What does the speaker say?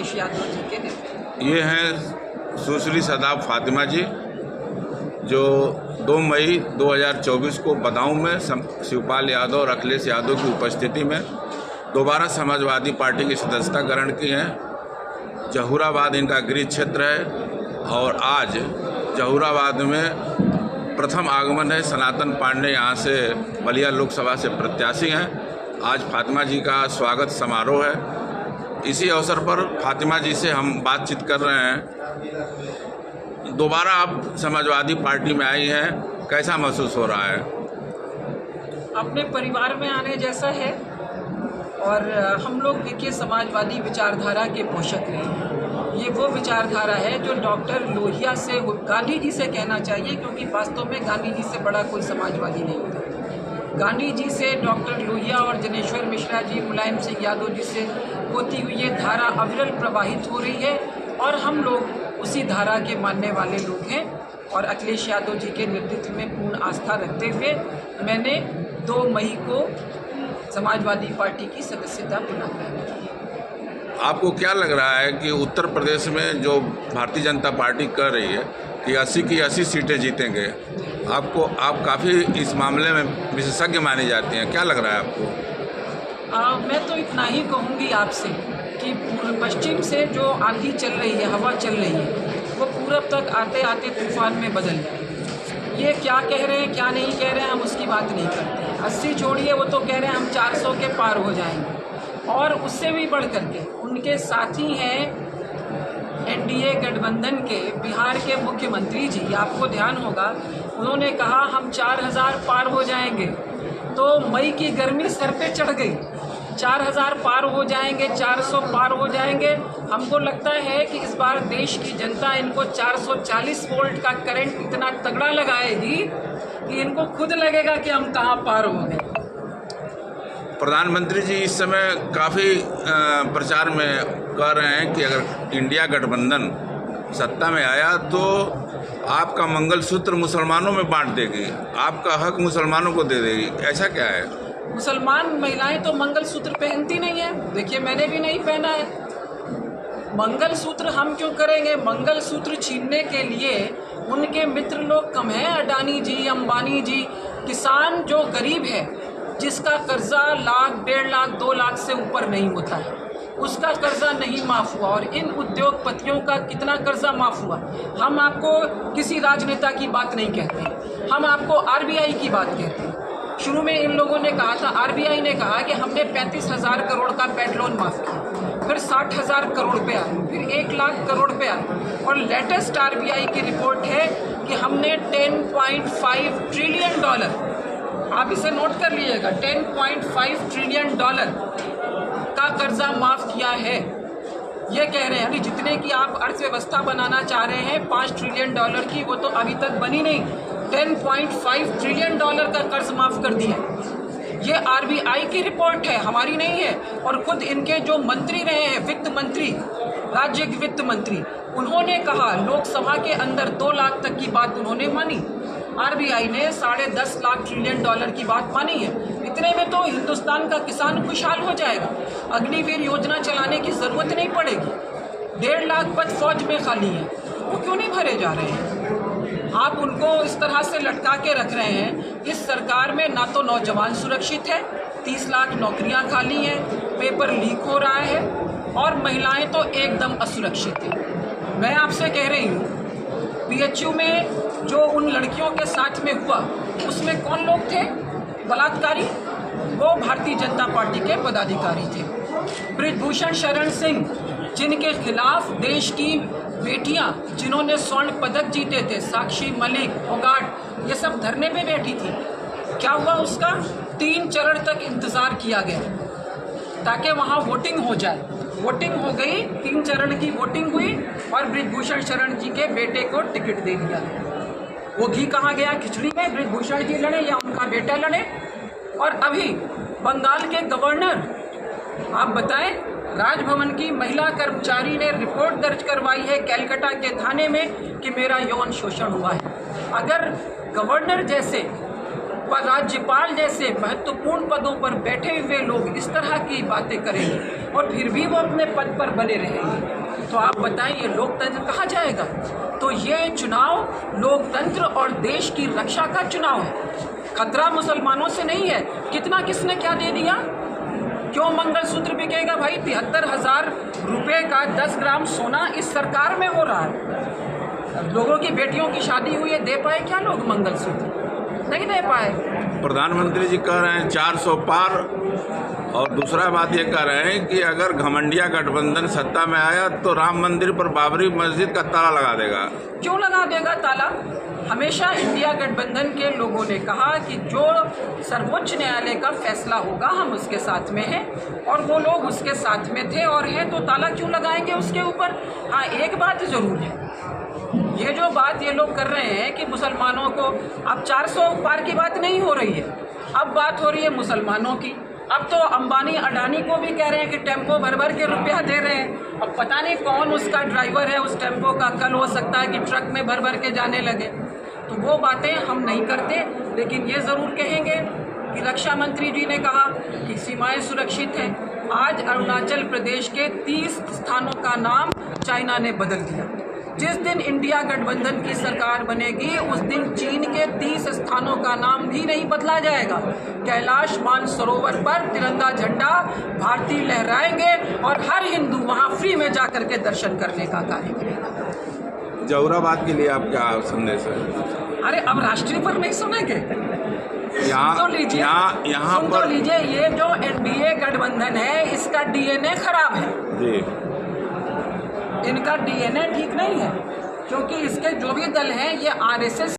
अखिलेश यादव जी के नेतृत्व। ये हैं सुश्री सदाब फातिमा जी, जो 2 मई 2024 को बदाऊं में शिवपाल यादव और अखिलेश यादव की उपस्थिति में दोबारा समाजवादी पार्टी की सदस्यता ग्रहण की हैं। जहूराबाद इनका गृह क्षेत्र है और आज जहूराबाद में प्रथम आगमन है। सनातन पांडे यहाँ से बलिया लोकसभा से प्रत्याशी हैं। आज फातिमा जी का स्वागत समारोह है। इसी अवसर पर फातिमा जी से हम बातचीत कर रहे हैं। दोबारा आप समाजवादी पार्टी में आई हैं, कैसा महसूस हो रहा है? अपने परिवार में आने जैसा है और हम लोग देखिए समाजवादी विचारधारा के पोषक रहे हैं। ये वो विचारधारा है जो डॉक्टर लोहिया से, गांधी जी से कहना चाहिए, क्योंकि वास्तव में गांधी जी से बड़ा कोई समाजवादी नहीं होता। गांधी जी से, डॉक्टर लोहिया और जनेश्वर मिश्रा जी, मुलायम सिंह यादव जी से होती हुई ये धारा अविरल प्रवाहित हो रही है और हम लोग उसी धारा के मानने वाले लोग हैं। और अखिलेश यादव जी के नेतृत्व में पूर्ण आस्था रखते हुए मैंने 2 मई को समाजवादी पार्टी की सदस्यता पुनः ग्रहण की। आपको क्या लग रहा है कि उत्तर प्रदेश में जो भारतीय जनता पार्टी कर रही है कि 80 की 80 सीटें जीतेंगे, आप काफ़ी इस मामले में विशेषज्ञ मानी जाती हैं, क्या लग रहा है आपको? मैं तो इतना ही कहूँगी आपसे कि पश्चिम से जो आंधी चल रही है, हवा चल रही है, वो पूरब तक आते आते तूफान में बदल जाए। ये क्या कह रहे हैं क्या नहीं कह रहे हैं हम उसकी बात नहीं करते हैं। 80 छोड़िए, वो तो कह रहे हैं हम 400 के पार हो जाएंगे। और उससे भी बढ़ करके उनके साथी हैं एनडीए गठबंधन के बिहार के मुख्यमंत्री जी, आपको ध्यान होगा, उन्होंने कहा हम 4000 पार हो जाएंगे। तो मई की गर्मी सर पे चढ़ गई। 4000 पार हो जाएंगे, 400 पार हो जाएंगे। हमको लगता है कि इस बार देश की जनता इनको 440 वोल्ट का करंट इतना तगड़ा लगाएगी कि इनको खुद लगेगा कि हम कहाँ पार हो गए। प्रधानमंत्री जी इस समय काफ़ी प्रचार में कह रहे हैं कि अगर इंडिया गठबंधन सत्ता में आया तो आपका मंगलसूत्र मुसलमानों में बांट देगी, आपका हक मुसलमानों को दे देगी। ऐसा क्या है? मुसलमान महिलाएं तो मंगलसूत्र पहनती नहीं है। देखिए, मैंने भी नहीं पहना है। मंगलसूत्र हम क्यों करेंगे? मंगलसूत्र छीनने के लिए उनके मित्र लोग कम हैं, अडानी जी, अंबानी जी। किसान जो गरीब है, जिसका कर्जा लाख, 1.5 लाख, 2 लाख से ऊपर नहीं होता है, उसका कर्जा नहीं माफ़ हुआ। और इन उद्योगपतियों का कितना कर्जा माफ़ हुआ? हम आपको किसी राजनेता की बात नहीं कहते, हम आपको आरबीआई की बात कहते हैं। शुरू में इन लोगों ने कहा था, आरबीआई ने कहा कि हमने 35,000 करोड़ का पेट लोन माफ़ किया, फिर 60,000 करोड़ पे आए, फिर 1 लाख करोड़ पे आए। और लेटेस्ट आरबीआई की रिपोर्ट है कि हमने $10.5 ट्रिलियन, आप इसे नोट कर लीजिएगा, $10.5 ट्रिलियन का कर्जा माफ़ किया है। ये कह रहे हैं यानी जितने की आप अर्थव्यवस्था बनाना चाह रहे हैं $5 ट्रिलियन की, वो तो अभी तक बनी नहीं। $10.5 ट्रिलियन का कर्ज माफ़ कर दिया। ये आरबीआई की रिपोर्ट है, हमारी नहीं है। और खुद इनके जो मंत्री रहे हैं, वित्त मंत्री, राज्य के वित्त मंत्री, उन्होंने कहा लोकसभा के अंदर 2 लाख तक की बात उन्होंने मानी। आरबीआई ने $10.5 लाख ट्रिलियन की बात मानी है। इतने में तो हिंदुस्तान का किसान खुशहाल हो जाएगा। अग्निवीर योजना चलाने की ज़रूरत नहीं पड़ेगी। 1.5 लाख पद फौज में खाली हैं, वो क्यों नहीं भरे जा रहे हैं? आप उनको इस तरह से लटका के रख रहे हैं। इस सरकार में ना तो नौजवान सुरक्षित है, 30 लाख नौकरियां खाली हैं, पेपर लीक हो रहा है, और महिलाएं तो एकदम असुरक्षित हैं। मैं आपसे कह रही हूँ, बीएचयू में जो उन लड़कियों के साथ में हुआ, उसमें कौन लोग थे बलात्कारी? वो भारतीय जनता पार्टी के पदाधिकारी थे। बृजभूषण शरण सिंह, जिनके खिलाफ देश की बेटियां, जिन्होंने स्वर्ण पदक जीते थे, साक्षी मलिक, फोगाट, ये सब धरने पे बैठी थी। क्या हुआ उसका? 3 चरण तक इंतज़ार किया गया ताकि वहाँ वोटिंग हो जाए। वोटिंग हो गई, 3 चरण की वोटिंग हुई और बृजभूषण शरण जी के बेटे को टिकट दे दिया गया। वो घी कहाँ गया खिचड़ी में? बृजभूषण जी लड़े या उनका बेटा लड़े? और अभी बंगाल के गवर्नर, आप बताएं, राजभवन की महिला कर्मचारी ने रिपोर्ट दर्ज करवाई है कैलकाटा के थाने में कि मेरा यौन शोषण हुआ है। अगर गवर्नर जैसे पर राज्यपाल जैसे महत्वपूर्ण पदों पर बैठे हुए लोग इस तरह की बातें करेंगे और फिर भी वो अपने पद पर बने रहेंगे, तो आप बताइए लोकतंत्र कहाँ जाएगा? तो ये चुनाव लोकतंत्र और देश की रक्षा का चुनाव है। खतरा मुसलमानों से नहीं है। कितना किसने क्या दे दिया? क्यों मंगलसूत्र बिकेगा भाई? 73,000 रुपये का 10 ग्राम सोना इस सरकार में हो रहा है। लोगों की बेटियों की शादी हुई है, दे पाए क्या लोग मंगलसूत्र? नहीं दे पाए। प्रधानमंत्री जी कह रहे हैं 400 पार, और दूसरा बात ये कह रहे हैं कि अगर घमंडिया गठबंधन सत्ता में आया तो राम मंदिर पर बाबरी मस्जिद का ताला लगा देगा। क्यों लगा देगा ताला? हमेशा इंडिया गठबंधन के लोगों ने कहा कि जो सर्वोच्च न्यायालय का फैसला होगा हम उसके साथ में हैं, और वो लोग उसके साथ में थे और हैं, तो ताला क्यों लगाएंगे उसके ऊपर? हाँ, एक बात ज़रूर है, ये जो बात ये लोग कर रहे हैं कि मुसलमानों को, अब 400 पार की बात नहीं हो रही है, अब बात हो रही है मुसलमानों की। अब तो अंबानी अडानी को भी कह रहे हैं कि टेम्पो भर भर के रुपया दे रहे हैं। अब पता नहीं कौन उसका ड्राइवर है उस टेम्पो का, कल हो सकता है कि ट्रक में भर भर के जाने लगे। तो वो बातें हम नहीं करते, लेकिन ये ज़रूर कहेंगे कि रक्षा मंत्री जी ने कहा कि सीमाएं सुरक्षित हैं। आज अरुणाचल प्रदेश के 30 स्थानों का नाम चाइना ने बदल दिया। जिस दिन इंडिया गठबंधन की सरकार बनेगी उस दिन चीन के 30 स्थानों का नाम भी नहीं बदला जाएगा। कैलाश मानसरोवर पर तिरंगा झंडा भारतीय लहराएंगे और हर हिंदू वहां फ्री में जाकर के दर्शन करने का कार्य करेगा। जौहराबाद के लिए आप क्या संदेश है? अरे अब राष्ट्रीय पर नहीं सुनेंगे? यहाँ तो लीजिए, यहाँ सुन पर तो लीजिए, ये जो एनडीए गठबंधन है इसका डीएनए खराब है जी, इनका डीएनए ठीक नहीं है, क्योंकि इसके जो भी दल हैं ये आरएसएस